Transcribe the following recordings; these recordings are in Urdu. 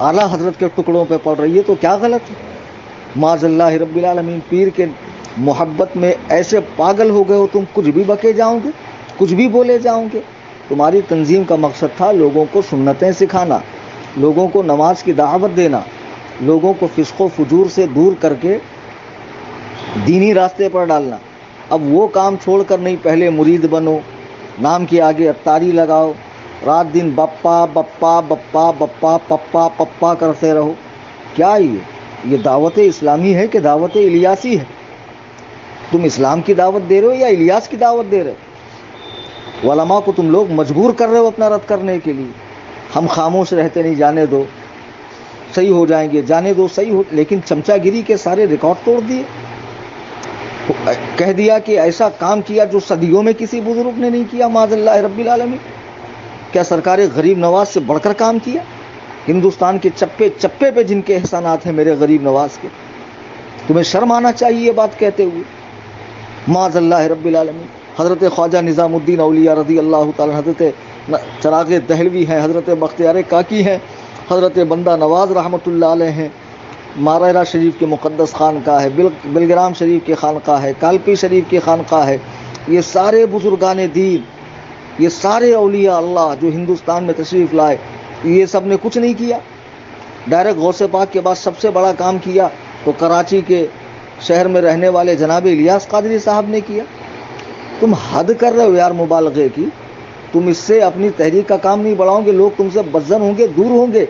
اعلیٰ حضرت کے ٹکڑوں پہ پڑ رہی ہے تو کیا غلط ہے؟ معاذ اللہ رب العالمین، پیر کے محبت میں ایسے پاگل ہو گئے ہو تم، کچھ بھی بکے جاؤ گے، کچھ بھی بولے جاؤ گے۔ تمہاری تنظیم کا مقصد تھا لوگوں کو سنتیں سکھانا، لوگوں کو نماز کی دعوت دینا، لوگوں کو فسق و فجور سے دور کر کے دینی راستے پر ڈالنا۔ اب وہ کام چھوڑ کر نہیں، پہلے مرید بنو، نام کے آگے عطاری لگاؤ، رات دن بپا بپا بپا بپا پپا پپا کرتے رہو۔ کیا یہ دعوت اسلامی ہے کہ دعوت الیاسی ہے؟ تم اسلام کی دعوت دے رہے ہو یا الیاس کی دعوت دے رہے ہو؟ علماء کو تم لوگ مجبور کر رہے ہو اپنا رد کرنے کے لیے۔ ہم خاموش رہتے نہیں، جانے دو صحیح ہو جائیں گے، جانے دو صحیح ہو، لیکن چمچا گیری کے سارے ریکارڈ توڑ دیے، کہہ دیا کہ ایسا کام کیا جو صدیوں میں کسی بزرگ نے نہیں کیا، معاذ اللہ رب العالمین۔ کیا سرکار غریب نواز سے بڑھ کر کام کیا؟ ہندوستان کے چپے چپے پہ جن کے احسانات ہیں میرے غریب نواز کے، تمہیں شرم آنا چاہیے یہ بات کہتے ہوئے، معاذ اللہ رب العالمین۔ حضرت خواجہ نظام الدین اولیاء رضی اللہ تعالیٰ، حضرت چراغ دہلوی ہیں، حضرت بختیار کاکی ہیں، حضرت بندہ نواز رحمۃ اللہ علیہ ہیں، مارہرہ شریف کے مقدس خانقاہ ہے، بلگرام شریف کے خانقاہ ہے، کالپی شریف کے خانقاہ ہے۔ یہ سارے بزرگان دین، یہ سارے اولیاء اللہ جو ہندوستان میں تشریف لائے، یہ سب نے کچھ نہیں کیا۔ ڈائریکٹ غوث پاک کے بعد سب سے بڑا کام کیا تو کراچی کے شہر میں رہنے والے جناب الیاس قادری صاحب نے کیا۔ تم حد کر رہے ہو یار مبالغے کی، تم اس سے اپنی تحریک کا کام نہیں بڑھاؤ گے، لوگ تم سے بدظن ہوں گے، دور ہوں گے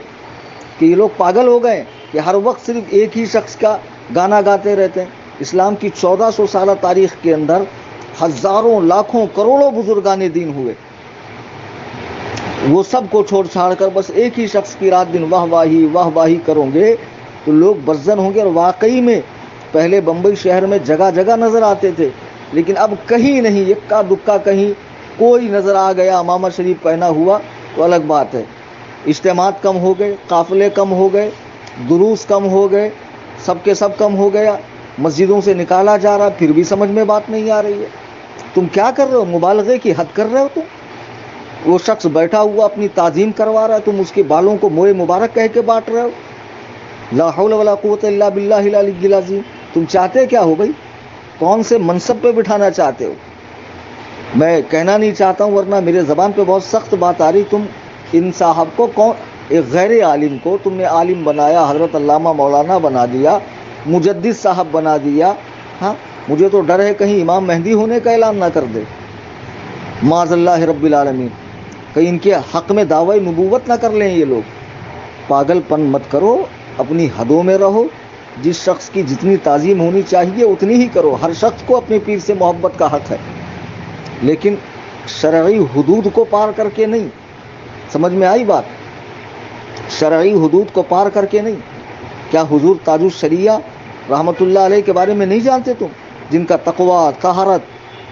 کہ یہ لوگ پاگل ہو گئے کہ ہر وقت صرف ایک ہی شخص کا گانا گاتے رہتے ہیں۔ اسلام کی 1400 سالہ تاریخ کے اندر ہزاروں لاکھوں کروڑوں بزرگان دین ہوئے، وہ سب کو چھوڑ چھاڑ کر بس ایک ہی شخص کی رات دن واہ واہی کرو گے تو لوگ بدظن ہوں گے۔ اور واقعی میں پہلے بمبئی شہر میں جگہ جگہ نظر آتے تھے، لیکن اب کہیں نہیں، یکا دکا کہیں کوئی نظر آ گیا امامہ شریف پہنا ہوا تو الگ بات ہے۔ اجتماعات کم ہو گئے، قافلے کم ہو گئے، دروس کم ہو گئے، سب کے سب کم ہو گیا، مسجدوں سے نکالا جا رہا، پھر بھی سمجھ میں بات نہیں آ رہی ہے۔ تم کیا کر رہے ہو؟ مبالغے کی حد کر رہے ہو تم۔ وہ شخص بیٹھا ہوا اپنی تعظیم کروا رہا ہے، تم اس کے بالوں کو موئے مبارک کہہ کے بانٹ رہے ہو۔ لا حول ولا قوت الا باللہ العلی العظیم۔ تم چاہتے کیا ہو بھائی؟ کون سے منصب پہ بٹھانا چاہتے ہو؟ میں کہنا نہیں چاہتا ہوں ورنہ میرے زبان پہ بہت سخت بات آ رہی۔ تم ان صاحب کو کون، ایک غیر عالم کو تم نے عالم بنایا، حضرت علامہ مولانا بنا دیا، مجدد صاحب بنا دیا۔ ہاں مجھے تو ڈر ہے کہیں امام مہدی ہونے کا اعلان نہ کر دے، معاذ اللہ رب العالمین، کہیں ان کے حق میں دعوی نبوت نہ کر لیں یہ لوگ۔ پاگل پن مت کرو، اپنی حدوں میں رہو، جس شخص کی جتنی تعظیم ہونی چاہیے اتنی ہی کرو۔ ہر شخص کو اپنے پیر سے محبت کا حق ہے، لیکن شرعی حدود کو پار کر کے نہیں۔ سمجھ میں آئی بات؟ شرعی حدود کو پار کر کے نہیں۔ کیا حضور تاج الشریعہ رحمۃ اللہ علیہ کے بارے میں نہیں جانتے تم، جن کا تقوی، طہارت،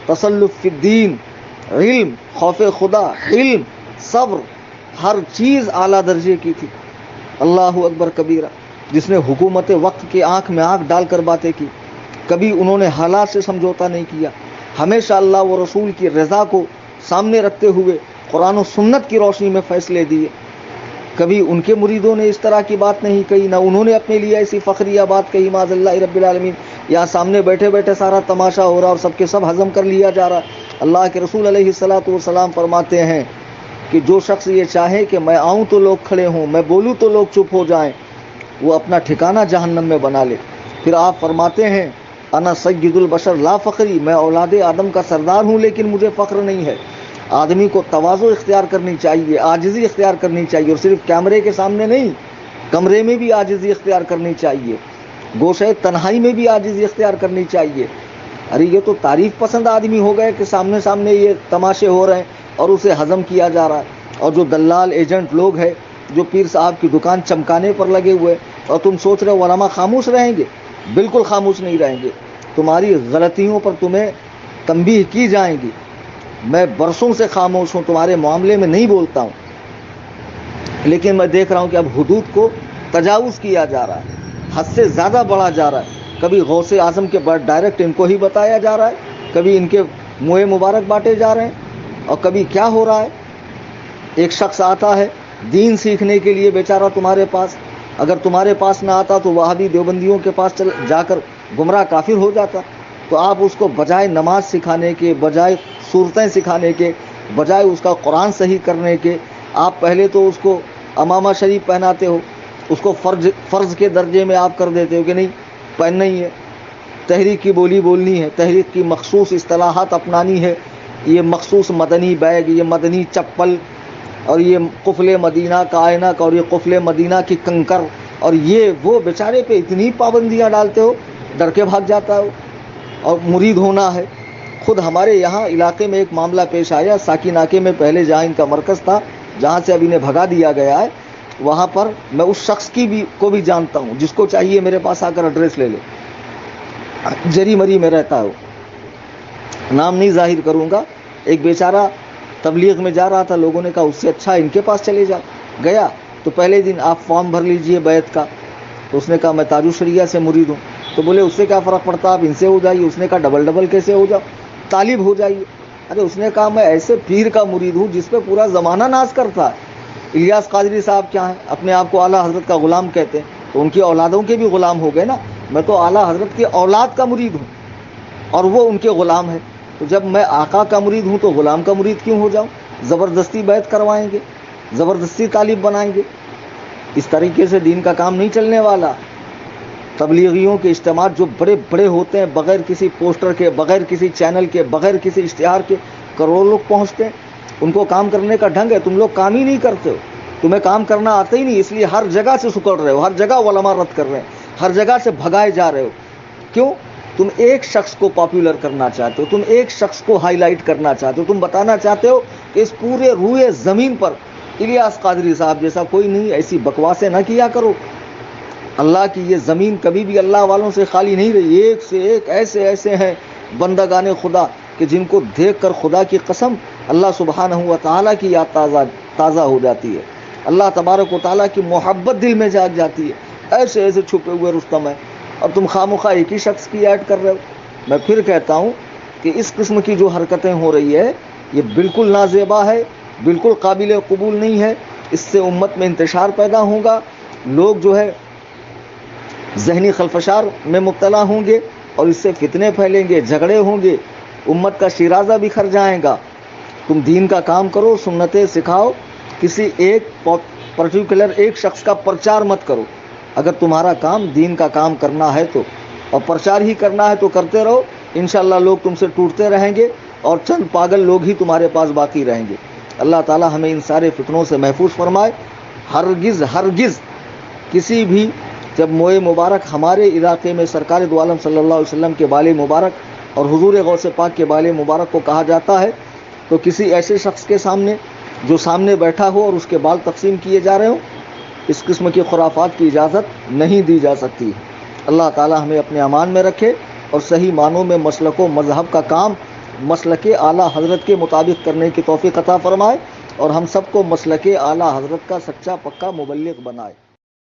تسلف فی الدین، علم، خوف خدا، علم، صبر، ہر چیز اعلیٰ درجے کی تھی؟ اللہ اکبر کبیرہ۔ جس نے حکومت وقت کی آنکھ میں آنکھ ڈال کر باتیں کی، کبھی انہوں نے حالات سے سمجھوتا نہیں کیا، ہمیشہ اللہ و رسول کی رضا کو سامنے رکھتے ہوئے قرآن و سنت کی روشنی میں فیصلے دیے۔ کبھی ان کے مریدوں نے اس طرح کی بات نہیں کہی، نہ انہوں نے اپنے لیے ایسی فخریہ بات کہی، معاذ اللہ رب العالمین۔ یہاں سامنے بیٹھے بیٹھے سارا تماشا ہو رہا اور سب کے سب ہضم کر لیا جا رہا۔ اللہ کے رسول علیہ الصلوۃ والسلام فرماتے ہیں کہ جو شخص یہ چاہے کہ میں آؤں تو لوگ کھڑے ہوں، میں بولوں تو لوگ چپ ہو جائیں، وہ اپنا ٹھکانہ جہنم میں بنا لے۔ پھر آپ فرماتے ہیں انا سید البشر لا فخری، میں اولاد آدم کا سردار ہوں لیکن مجھے فخر نہیں ہے۔ آدمی کو تواضع اختیار کرنی چاہیے، عاجزی اختیار کرنی چاہیے، اور صرف کیمرے کے سامنے نہیں، کمرے میں بھی عاجزی اختیار کرنی چاہیے، گوشہ تنہائی میں بھی عاجزی اختیار کرنی چاہیے۔ ارے یہ تو تعریف پسند آدمی ہو گئے کہ سامنے سامنے یہ تماشے ہو رہے ہیں اور اسے ہضم کیا جا رہا ہے۔ اور جو دلال ایجنٹ لوگ ہیں جو پیر صاحب کی دکان چمکانے پر لگے ہوئے، اور تم سوچ رہے ہو علماء خاموش رہیں گے؟ بالکل خاموش نہیں رہیں گے، تمہاری غلطیوں پر تمہیں تنبیہ کی جائیں گی۔ میں برسوں سے خاموش ہوں، تمہارے معاملے میں نہیں بولتا ہوں، لیکن میں دیکھ رہا ہوں کہ اب حدود کو تجاوز کیا جا رہا ہے، حد سے زیادہ بڑھا جا رہا ہے۔ کبھی غوث اعظم کے بعد ڈائریکٹ ان کو ہی بتایا جا رہا ہے، کبھی ان کے موئے مبارک بانٹے جا رہے ہیں، اور کبھی کیا ہو رہا ہے، ایک شخص آتا ہے دین سیکھنے کے لیے بیچارہ تمہارے پاس، اگر تمہارے پاس نہ آتا تو وہابی دیوبندیوں کے پاس جا کر گمراہ کافر ہو جاتا. تو آپ اس کو بجائے نماز سکھانے کے، بجائے صورتیں سکھانے کے، بجائے اس کا قرآن صحیح کرنے کے، آپ پہلے تو اس کو امامہ شریف پہناتے ہو، اس کو فرض کے درجے میں آپ کر دیتے ہو کہ نہیں پہننا ہی ہے. تحریک کی بولی بولنی ہے، تحریک کی مخصوص اصطلاحات اپنانی ہے، یہ مخصوص مدنی بیگ، یہ مدنی چپل، اور یہ قفل مدینہ کا عینک، اور یہ قفل مدینہ کی کنکر، اور یہ وہ بیچارے پہ اتنی پابندیاں ڈالتے ہو، ڈر کے بھاگ جاتا ہو. اور مرید ہونا ہے. خود ہمارے یہاں علاقے میں ایک معاملہ پیش آیا، ساکی ناکے میں پہلے جہاں ان کا مرکز تھا، جہاں سے اب انہیں بھگا دیا گیا ہے، وہاں پر میں اس شخص کو بھی جانتا ہوں، جس کو چاہیے میرے پاس آ کر ایڈریس لے لے. جری مری میں رہتا ہو، نام نہیں ظاہر کروں گا. ایک بیچارہ تبلیغ میں جا رہا تھا، لوگوں نے کہا اس سے اچھا ان کے پاس چلے جا. گیا تو پہلے دن آپ فارم بھر لیجئے بیعت کا. تو اس نے کہا میں تاج الشریعہ سے مرید ہوں. تو بولے اس سے کیا فرق پڑتا، آپ ان سے ہو جائیے. اس نے کہا ڈبل کیسے ہو جاؤ، طالب ہو جائیے. ارے اس نے کہا میں ایسے پیر کا مرید ہوں جس پہ پورا زمانہ ناز کرتا ہے. الیاس قادری صاحب کیا ہیں، اپنے آپ کو اعلیٰ حضرت کا غلام کہتے ہیں، تو ان کی اولادوں کے بھی غلام ہو گئے نا. میں تو اعلیٰ حضرت کی اولاد کا مرید ہوں اور وہ ان کے غلام ہے. تو جب میں آقا کا مرید ہوں تو غلام کا مرید کیوں ہو جاؤں؟ زبردستی بیعت کروائیں گے، زبردستی طالب بنائیں گے. اس طریقے سے دین کا کام نہیں چلنے والا. تبلیغیوں کے اجتماعات جو بڑے بڑے ہوتے ہیں، بغیر کسی پوسٹر کے، بغیر کسی چینل کے، بغیر کسی اشتہار کے کروڑوں لوگ پہنچتے ہیں. ان کو کام کرنے کا ڈھنگ ہے. تم لوگ کام ہی نہیں کرتے ہو، تمہیں کام کرنا آتا ہی نہیں، اس لیے ہر جگہ سے سکڑ رہے ہو، ہر جگہ علماء رد کر رہے ہیں، ہر جگہ سے بھگائے جا رہے ہو. کیوں؟ تم ایک شخص کو پاپولر کرنا چاہتے ہو، تم ایک شخص کو ہائی لائٹ کرنا چاہتے ہو، تم بتانا چاہتے ہو کہ اس پورے روئے زمین پر الیاس قادری صاحب جیسا کوئی نہیں. ایسی بکواسیں نہ کیا کرو. اللہ کی یہ زمین کبھی بھی اللہ والوں سے خالی نہیں رہی. ایک سے ایک ایسے ہیں بندگان خدا کہ جن کو دیکھ کر خدا کی قسم اللہ سبحانہ و تعالیٰ کی یاد تازہ ہو جاتی ہے. اللہ تبارک و تعالیٰ کی محبت دل میں جاگ جاتی ہے. ایسے چھپے ہوئے رستم ہیں، اور تم خامخواہ ایک ہی شخص کی ایڈ کر رہے ہو. میں پھر کہتا ہوں کہ اس قسم کی جو حرکتیں ہو رہی ہے یہ بالکل نازیبا ہے، بالکل قابل قبول نہیں ہے. اس سے امت میں انتشار پیدا ہوگا، لوگ جو ہے ذہنی خلفشار میں مبتلا ہوں گے، اور اس سے فتنے پھیلیں گے، جھگڑے ہوں گے، امت کا شیرازہ بکھر جائے گا. تم دین کا کام کرو، سنتیں سکھاؤ، کسی ایک پرٹیکولر ایک شخص کا پرچار مت کرو. اگر تمہارا کام دین کا کام کرنا ہے تو، اور پرچار ہی کرنا ہے تو کرتے رہو. انشاءاللہ لوگ تم سے ٹوٹتے رہیں گے اور چند پاگل لوگ ہی تمہارے پاس باقی رہیں گے. اللہ تعالی ہمیں ان سارے فتنوں سے محفوظ فرمائے. ہرگز کسی بھی، جب موئے مبارک ہمارے علاقے میں سرکار دو عالم صلی اللہ علیہ وسلم کے بال مبارک اور حضور غوث پاک کے بال مبارک کو کہا جاتا ہے، تو کسی ایسے شخص کے سامنے جو سامنے بیٹھا ہو اور اس کے بال تقسیم کیے جا رہے ہوں، اس قسم کی خرافات کی اجازت نہیں دی جا سکتی. اللہ تعالی ہمیں اپنے امان میں رکھے اور صحیح معنوں میں مسلک و مذہب کا کام مسلک اعلیٰ حضرت کے مطابق کرنے کی توفیق عطا فرمائے، اور ہم سب کو مسلک اعلیٰ حضرت کا سچا پکا مبلغ بنائے.